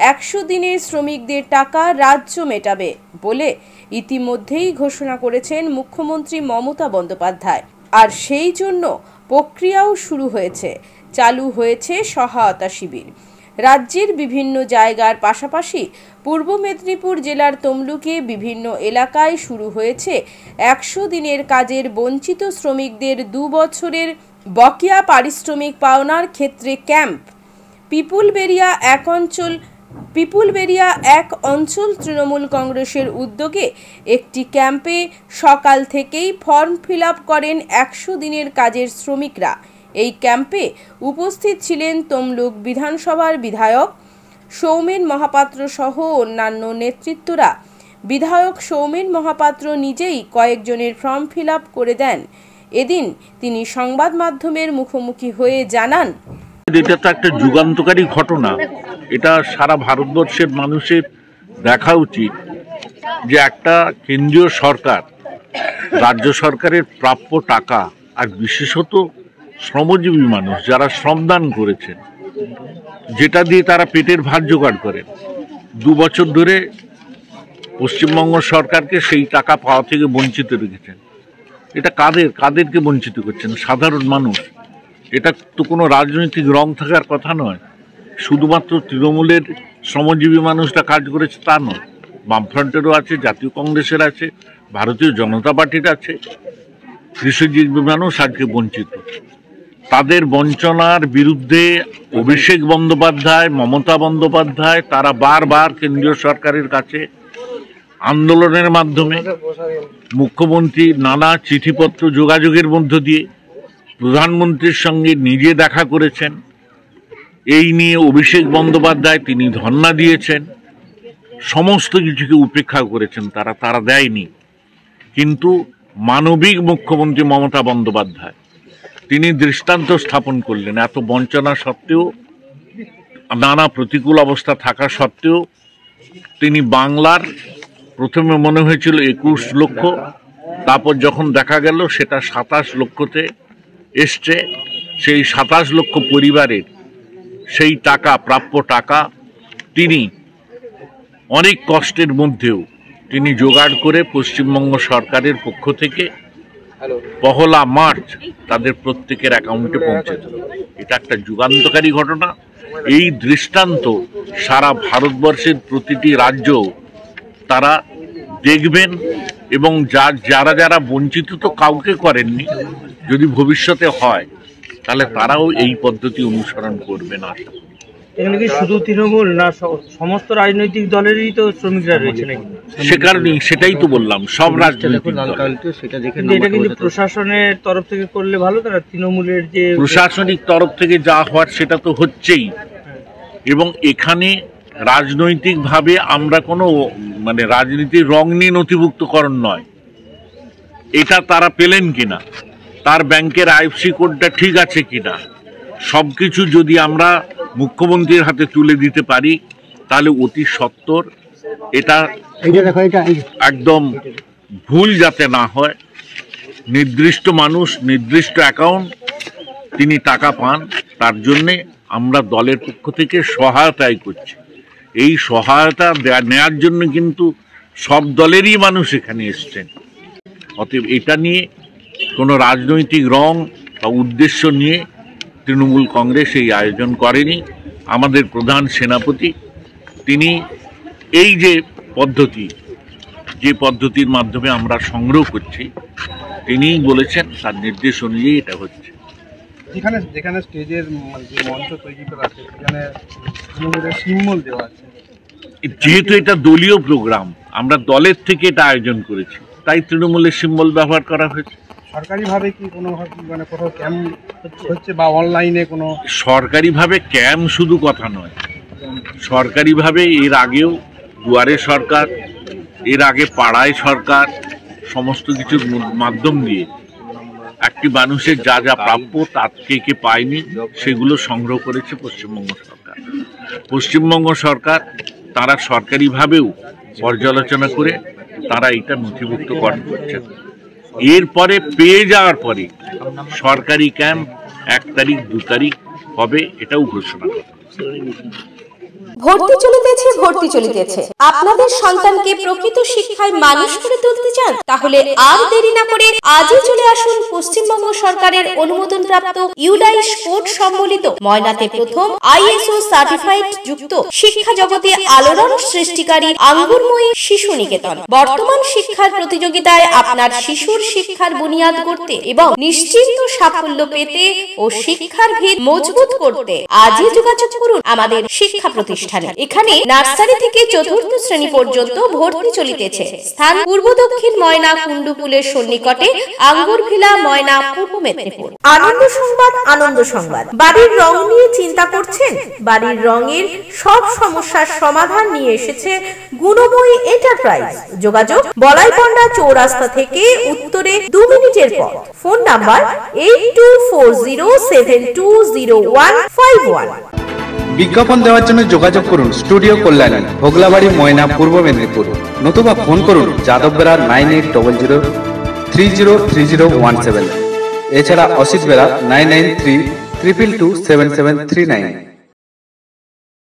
100 দিনের শ্রমিকদের টাকা রাজ্য মেটাবে বলে ইতিমধ্যেই ঘোষণা করেছেন মুখ্যমন্ত্রী মমতা বন্দ্যোপাধ্যায়। আর সেই জন্য প্রক্রিয়াও শুরু হয়েছে, চালু হয়েছে সহায়তা শিবির। রাজ্যের বিভিন্ন জায়গার পাশাপাশি পূর্ব মেদিনীপুর জেলার তমলুকে বিভিন্ন এলাকায় শুরু হয়েছে 100 দিনের কাজের বঞ্চিত শ্রমিকদের 2 বছরের বকেয়া পারিশ্রমিক পাওনার ক্ষেত্রে ক্যাম্প। পিপুলবেরিয়া এক অঞ্চল তৃণমূল কংগ্রেসের উদ্যোগে একটি ক্যাম্পে সকাল থেকেই ফর্ম ফিল আপ করেন 100 দিনের কাজের শ্রমিকরা। এই ক্যাম্পে উপস্থিত ছিলেন তমলুক বিধানসভার বিধায়ক সৌমেন মহাপাত্র সহ অন্যান্য নেতৃত্বরা। বিধায়ক সৌমেন মহাপাত্র নিজেই কয়েকজনের ফর্ম ফিল আপ করে দেন। এদিন তিনি সংবাদ মাধ্যমের মুখোমুখি হয়ে জানান, এটা তো একটা যুগান্তকারী ঘটনা। এটা সারা ভারতবর্ষের মানুষের দেখা উচিত যে একটা কেন্দ্রীয় সরকার রাজ্য সরকারের প্রাপ্য টাকা, আর বিশেষত শ্রমজীবী মানুষ যারা শ্রমদান করেছেন, যেটা দিয়ে তারা পেটের ভাত জোগাড় করেন, 2 বছর ধরে পশ্চিমবঙ্গ সরকারকে সেই টাকা পাওয়া থেকে বঞ্চিত রেখেছেন। এটা কাদেরকে বঞ্চিত করছেন? সাধারণ মানুষ। এটা তো কোনো রাজনৈতিক রং থাকার কথা নয়। শুধুমাত্র তৃণমূলের শ্রমজীবী মানুষরা কাজ করেছে তা নয়, বামফ্রন্টেরও আছে, জাতীয় কংগ্রেসের আছে, ভারতীয় জনতা পার্টির আছে। কৃষিজীবী মানুষ আজকে বঞ্চিত। তাদের বঞ্চনার বিরুদ্ধে অভিষেক বন্দ্যোপাধ্যায়, মমতা বন্দ্যোপাধ্যায় তারা বারবার কেন্দ্রীয় সরকারের কাছে আন্দোলনের মাধ্যমে, মুখ্যমন্ত্রী নানা চিঠিপত্র যোগাযোগের মধ্য দিয়ে প্রধানমন্ত্রীর সঙ্গে নিজে দেখা করেছেন। এই নিয়ে অভিষেক বন্দ্যোপাধ্যায় তিনি ধর্ণা দিয়েছেন, সমস্ত কিছুকে উপেক্ষা করেছেন, তারা দেয়নি। কিন্তু মানবিক মুখ্যমন্ত্রী মমতা বন্দ্যোপাধ্যায় তিনি দৃষ্টান্ত স্থাপন করলেন। এত বঞ্চনা সত্ত্বেও, নানা প্রতিকূল অবস্থা থাকা সত্ত্বেও তিনি বাংলার, প্রথমে মনে হয়েছিল 21 লক্ষ, তারপর যখন দেখা গেল সেটা 27 লক্ষতে এসছে, সেই 27 লক্ষ পরিবারের সেই টাকা, প্রাপ্য টাকা তিনি অনেক কষ্টের মধ্যেও তিনি জোগাড় করে পশ্চিমবঙ্গ সরকারের পক্ষ থেকে 1 মার্চ তাদের প্রত্যেকের অ্যাকাউন্টে পৌঁছে দেন। এটা একটা যুগান্তকারী ঘটনা। এই দৃষ্টান্ত সারা ভারতবর্ষের প্রতিটি রাজ্য তারা দেখবেন, এবং যারা বঞ্চিত তো কাউকে করেননি, যদি ভবিষ্যতে হয় তাহলে তারাও এই পদ্ধতি অনুসরণ করবে না। এখানে কি শুধু তৃণমূল না, সমস্ত রাজনৈতিক দলেরই তো শ্রমিকরা রয়েছে নাকি? সে কারণেই সেটাই তো বললাম, সব রাজনৈতিক দল। এটা কিন্তু প্রশাসনের তরফ থেকে করলে ভালো, তারা তৃণমূলের যে প্রশাসনিক তরফ থেকে যা হওয়ার সেটা তো হচ্ছেই, এবং এখানে রাজনৈতিকভাবে আমরা কোনো রাজনীতির রং নিয়ে নথিভুক্তকরণ নয়। এটা তারা পেলেন কিনা, তার ব্যাংকের আইএফসি কোডটা ঠিক আছে কিনা, সবকিছু যদি আমরা মুখ্যমন্ত্রীর হাতে তুলে দিতে পারি তাহলে অতি সত্বর এটা একদম ভুল যাতে না হয়, নির্দিষ্ট মানুষ নির্দিষ্ট অ্যাকাউন্ট তিনি টাকা পান, তার জন্যে আমরা দলের পক্ষ থেকে সহায়তাই করছি। এই সহায়তা নেওয়ার জন্য কিন্তু সব দলেরই মানুষ এখানে এসছেন। অতএব এটা নিয়ে কোনো রাজনৈতিক রং বা উদ্দেশ্য নিয়ে তৃণমূল কংগ্রেস এই আয়োজন করেনি। আমাদের প্রধান সেনাপতি তিনি এই যে পদ্ধতির মাধ্যমে আমরা সংগ্রহ করছি, তিনিই বলেছেন, তার নির্দেশ অনুযায়ী এটা হচ্ছে। যেখানে স্টেজের মঞ্চ তৈরি করা আছে সেখানে সিম্বল দেওয়া আছে। যেহেতু এটা দলীয় প্রোগ্রাম, আমরা দলের থেকে এটা আয়োজন করেছি, তাই তৃণমূলের সিম্বল ব্যবহার করা হয়েছে। সরকারিভাবে কি কোনো কোথাও ক্যাম্প হচ্ছে বা অনলাইনে কোনো? সরকারিভাবে ক্যাম্প শুধু কথা নয়, সরকারিভাবে এর আগেও দুয়ারে সরকার, এর আগে পাড়ায় সরকার, সমস্ত কিছুর মাধ্যম দিয়ে একটি মানুষের যা যা প্রাপ্য তার কে পায়নি সেগুলো সংগ্রহ করেছে পশ্চিমবঙ্গ সরকার। পশ্চিমবঙ্গ সরকার তারা সরকারিভাবেও পর্যালোচনা করে তারা এটা নথিভুক্তকরণ করছেন। এরপরে পেয়ে যাওয়ার পরে সরকারি ক্যাম্প 1 তারিখ 2 তারিখ হবে, এটাও ঘোষণা করা। ভর্তি চলিতেছে। আপনাদের সন্তানকে প্রকৃত শিক্ষায় মানুষ করে তুলতে চান? তাহলে আর দেরি না করে আজই চলে আসুন পশ্চিমবঙ্গ সরকারের অনুমোদনপ্রাপ্ত ইউডাইস কোড সম্বলিত ময়নাতে প্রথম ISO সার্টিফাইড যুক্ত শিক্ষা জগতে আলোড়ন সৃষ্টিকারী আঙ্গুরময়ী শিশু নিকেতন। বর্তমান শিক্ষার প্রতিযোগিতায় আপনার শিশুর শিক্ষার বুনিয়াদ করতে এবং নিশ্চিন্ত সাফল্য পেতে ও শিক্ষার ভিত মজবুত করতে আজই যোগাযোগ করুন আমাদের শিক্ষা প্রতিষ্ঠানে। এখানে নার্সারি থেকে চতুর্থ শ্রেণী পর্যন্ত ভর্তি চলিতেছে। স্থান পূর্ব দক্ষিণ ময়না কুণ্ডুপুলের সন্নিকটে আঙ্গুরভিলা, ময়না, পূর্ব মেদিনীপুর। আনন্দ সংবাদ। বাড়ির রং নিয়ে চিন্তা করছেন? বাড়ির রঙের সব সমস্যার সমাধান নিয়ে এসেছে গুণময়ী এন্টারপ্রাইজ। যোগাযোগ বলাইপন্ডা চৌরাস্তা থেকে উত্তরে 2 মিনিটের পথ। Phone number 8240720151। বিজ্ঞাপন দেওয়ার জন্য যোগাযোগ করুন স্টুডিও কল্যাণী, ভোগলাবাড়ি, ময়না, পূর্ব মেদিনীপুর। নতুবা ফোন করুন যাদব বেরা 9800303017। এছাড়া অসিত বেরা 9932227739।